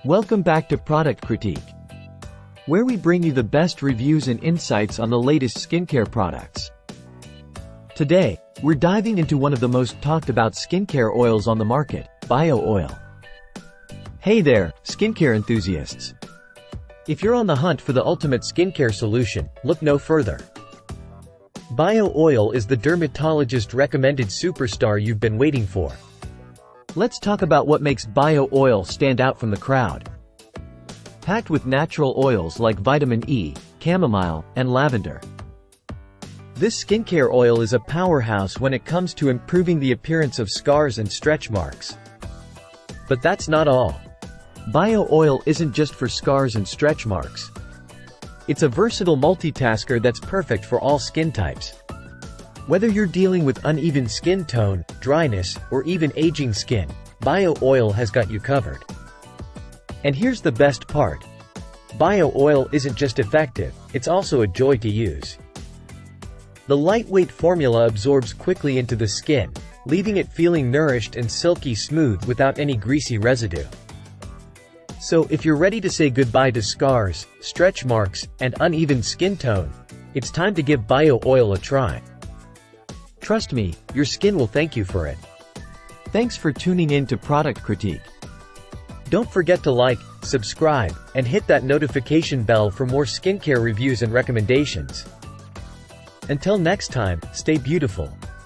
Welcome back to Product Critique, where we bring you the best reviews and insights on the latest skincare products. Today, we're diving into one of the most talked about skincare oils on the market, bio oil. Hey there, skincare enthusiasts. If you're on the hunt for the ultimate skincare solution, look no further. Bio oil is the dermatologist-recommended superstar you've been waiting for. Let's talk about what makes bio oil stand out from the crowd. Packed with natural oils like vitamin E, chamomile, and lavender. This skincare oil is a powerhouse when it comes to improving the appearance of scars and stretch marks. But that's not all. Bio oil isn't just for scars and stretch marks. It's a versatile multitasker that's perfect for all skin types. Whether you're dealing with uneven skin tone, dryness, or even aging skin, bio oil has got you covered. And here's the best part. Bio oil isn't just effective, it's also a joy to use. The lightweight formula absorbs quickly into the skin, leaving it feeling nourished and silky smooth without any greasy residue. So if you're ready to say goodbye to scars, stretch marks, and uneven skin tone, it's time to give bio oil a try. Trust me, your skin will thank you for it. Thanks for tuning in to Product Critique. Don't forget to like, subscribe, and hit that notification bell for more skincare reviews and recommendations. Until next time, stay beautiful.